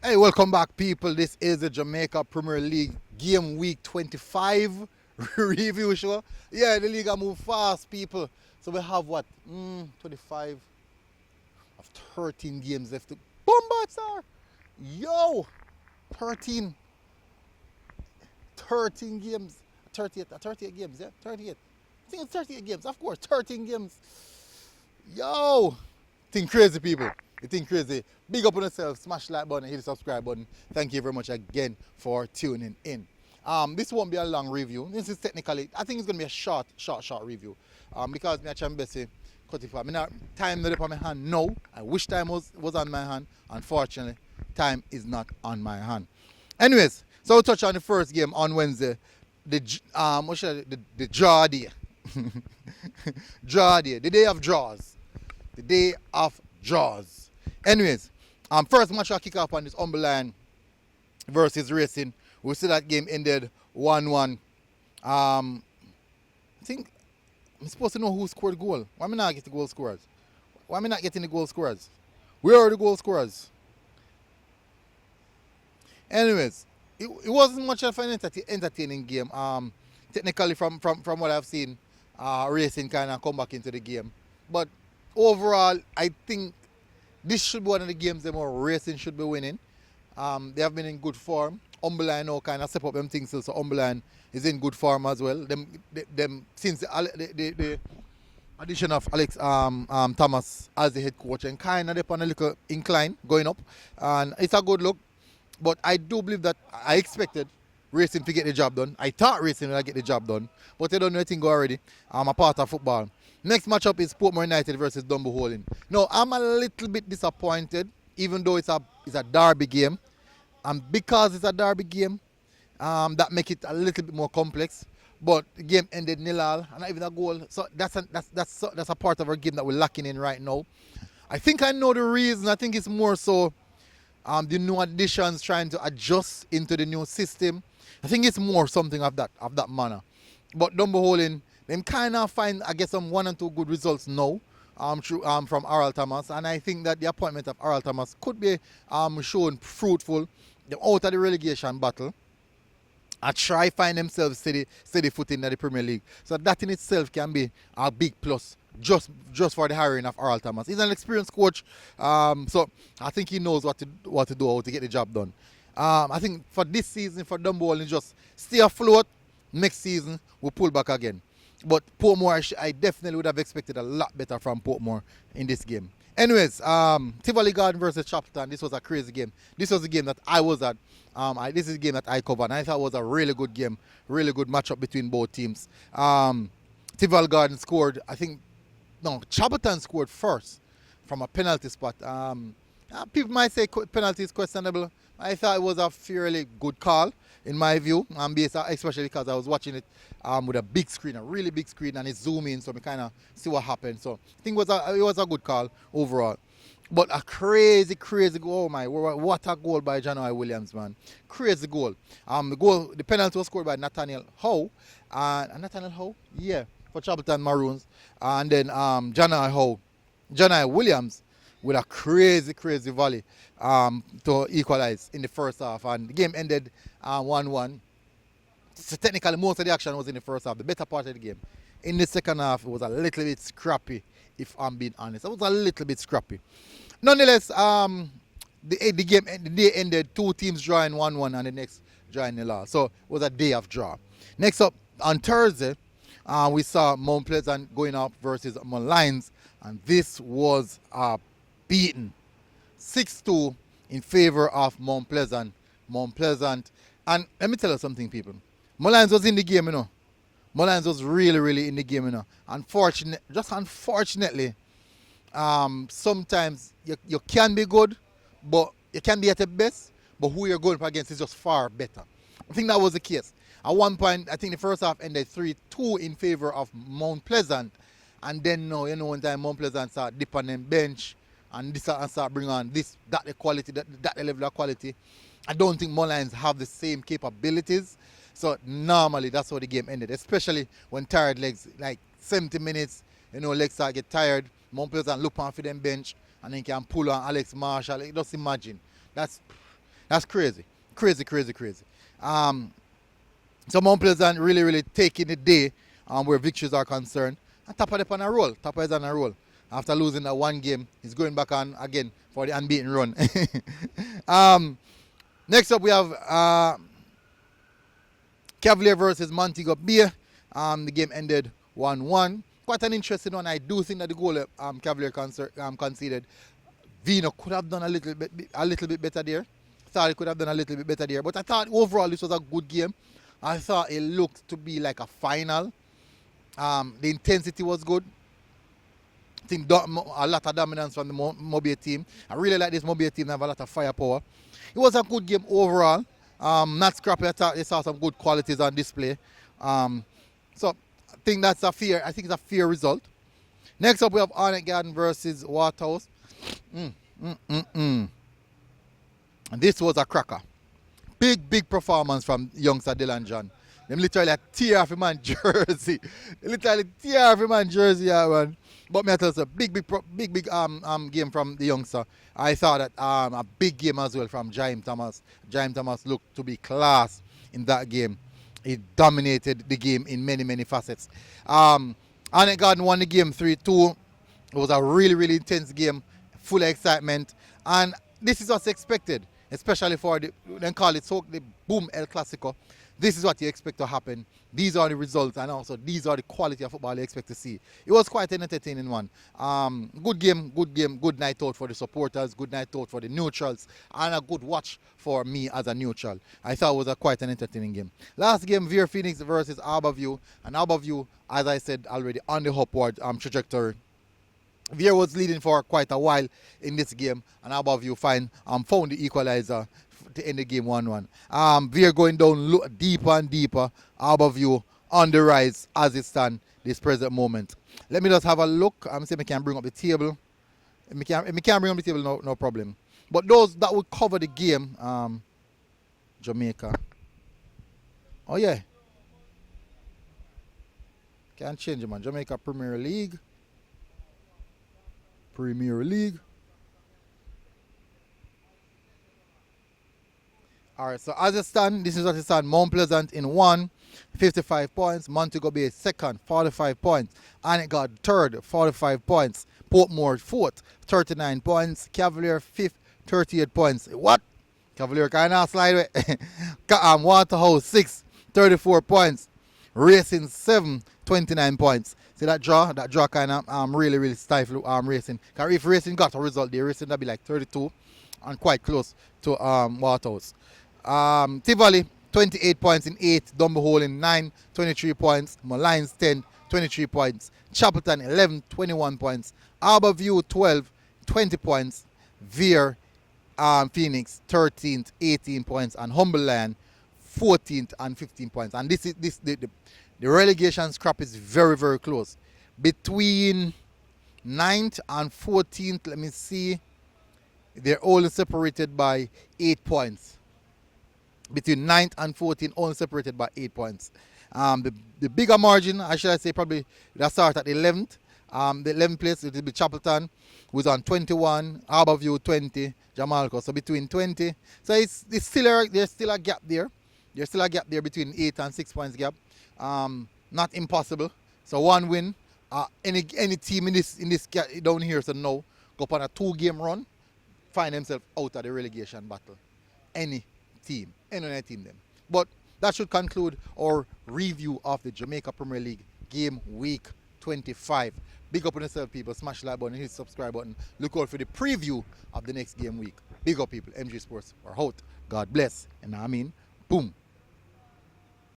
Hey, welcome back, people. This is the Jamaica Premier League Game Week 25 review show. Yeah, the league move fast, people. So we have what? 25 of 13 games left. Bombard, sir! Yo! 13. 13 games. 38 games, yeah? 38. I think it's 38 games. Of course, 13 games. Yo! Think crazy, people. You think crazy. Big up on yourself. Smash the like button and hit the subscribe button. Thank you very much again for tuning in. This won't be a long review. This is technically, I think it's going to be a short review. Because me actually best cut it for me. Now, time not on my hand. No. I wish time was on my hand. Unfortunately, time is not on my hand. Anyways, so we'll touch on the first game on Wednesday. The draw day. Draw day. The day of draws. The day of draws. Anyways, first match I kick off on this Umberland versus Racing. We see that game ended 1-1. I think I'm supposed to know who scored the goal. Why am I not getting the goal scorers? Why am I not getting the goal scorers? Where are the goal scorers? Anyways, it wasn't much of an entertaining game. Technically, from what I've seen, Racing kind of come back into the game. But overall, I think this should be one of the games that more Racing should be winning. They have been in good form. Umberland now kind of step up them things, so Umberland is in good form as well. Them since the addition of Alex Thomas as the head coach, and kind of on a little incline going up, and it's a good look. But I do believe that I expected Racing to get the job done. I thought Racing would get the job done, but they don't know anything already. I'm a part of football. Next matchup is Portmore United versus Dunboyne. Now, I'm a little bit disappointed, even though it's a derby game. And because it's a derby game, that makes it a little bit more complex. But the game ended 0-0, and not even a goal. So that's a part of our game that we're lacking in right now. I think I know the reason. I think it's more so the new additions trying to adjust into the new system. I think it's more something of that manner. But Dunboyne, them kind of find, I guess, some 1 and 2 good results now from Arl Thomas. And I think that the appointment of Arl Thomas could be shown fruitful. They're out of the relegation battle. I try find themselves steady footing in the Premier League. So that in itself can be a big plus just for the hiring of Arl Thomas. He's an experienced coach, so I think he knows what to do, how to get the job done. I think for this season, for Dunboyne, just stay afloat. Next season, we'll pull back again. But Portmore, I definitely would have expected a lot better from Portmore in this game. Anyways, Tivoli Garden versus Chapelton. This was a crazy game. This was a game that I was at. This is a game that I covered, and I thought it was a really good game, really good matchup between both teams. Tivoli Garden scored, Chapelton scored first from a penalty spot. People might say penalty is questionable. I thought it was a fairly good call, in my view, especially because I was watching it with a big screen, a really big screen, and it's zoom in, so we kind of see what happened. So I think it was a good call overall. But a crazy goal. Oh my, what a goal by Janai Williams, man. Crazy goal. The penalty was scored by Nathaniel Howe. Nathaniel Howe? Yeah, for Chapelton Maroons. And then Janai Williams with a crazy volley to equalize in the first half. And the game ended 1-1. So technically, most of the action was in the first half, the better part of the game. In the second half, it was a little bit scrappy, if I'm being honest. It was a little bit scrappy. Nonetheless, the day ended 2 teams drawing 1-1 and the next drawing 0. So it was a day of draw. Next up, on Thursday, we saw Mount Pleasant going up versus Molynes, and this was a beaten 6-2 in favor of Mount Pleasant. And let me tell you something, people. Molynes was in the game, you know. Molynes was really in the game, you know. Unfortunately, sometimes you can be good, but you can be at the best, but who you're going up against is just far better. I think that was the case. At one point, I think the first half ended 3-2 in favor of Mount Pleasant. And then, one time Mount Pleasant start dip on them bench and start bring on that the quality, that the level of quality. I don't think Molynes have the same capabilities. So normally that's how the game ended, especially when tired legs, like 70 minutes, legs start get tired. Mount Pleasant look on for them bench and then can pull on Alex Marshall. Just imagine. That's crazy. Crazy, crazy, crazy. Um, so Mount Pleasant really, really taking the day where victories are concerned. And Tapa is on a roll. Tapa is on a roll. After losing that one game, he's going back on again for the unbeaten run. Next up, we have Cavalier versus Montego Bay. The game ended 1-1. Quite an interesting one. I do think that the goal Cavalier conceded, Vino could have done a little bit better there. Thought he could have done a little bit better there. But I thought overall this was a good game. I thought it looked to be like a final. The intensity was good. I think a lot of dominance from the Mobile team. I really like this Mobile team. They have a lot of firepower. It was a good game overall. Not scrappy. I thought they saw some good qualities on display. So I think it's a fair result. Next up we have Arnett Garden versus Waterhouse. And this was a cracker. Big performance from youngster Dillon John. Them literally tear off him man jersey. Yeah, man. But me I tell you, big game from the youngster. I thought that a big game as well from Jaime Thomas. Jaime Thomas looked to be class in that game. He dominated the game in many facets. Arnett Garden won the game 3-2. It was a really intense game, full of excitement, and this is what's expected, especially for the boom El Clasico. This is what you expect to happen. These are the results, and also these are the quality of football you expect to see. It was quite an entertaining one. Good game, good night out for the supporters, good night out for the neutrals, and a good watch for me as a neutral. I thought it was quite an entertaining game. Last game, Veer Phoenix versus Harbourview, and Harbourview, as I said already, on the upward trajectory. Veer was leading for quite a while in this game, and Harbourview found the equalizer to end the game 1-1. Veer going down deeper and deeper. Harbourview on the rise as it stands this present moment. Let me just have a look. I'm saying I can bring up the table. If I can bring up the table, no problem. But those that would cover the game, Jamaica. Oh yeah. Can't change it, man. Jamaica Premier League. Alright, so as it stands, this is what it stands. Mount Pleasant in 1, 55 points. Montego Bay second, 45 points. Arnett Garden third, 45 points. Portmore fourth, 39 points. Cavalier fifth, 38 points. What? Cavalier kind of slide away. Waterhouse 6, 34 points. Racing 7, 29 points. See that draw kind of really stifle Racing. Because if Racing got a result there, Racing would be like 32 and quite close to Waterhouse. Tivoli 28 points in 8, Dumbo Hole in 9, 23 points. Molynes 10, 23 points. Chapelton 11, 21 points. Harbourview 12, 20 points. Veer Phoenix 13th, 18 points, and Humberland 14th and 15 points. And the relegation scrap is very close. Between 9th and 14th, let me see, they're all separated by 8 points. Between 9th and 14th, all separated by 8 points. The bigger margin, I should say, probably that start at 11th. The 11th place, it will be Chapelton, who's on 21, Harbourview 20, Jamaica. So between 20. So there's still a gap there. There's still a gap there between 8 and 6 points gap. Not impossible. So one win. Any team in this down here, so no, go up on a 2-game run, find themselves out of the relegation battle. Any team them. But that should conclude our review of the Jamaica Premier League game week 25. Big up on yourself, people. Smash the like button, hit the subscribe button. Look out for the preview of the next game week. Big up, people. MG Sports are out. God bless. And I mean, boom.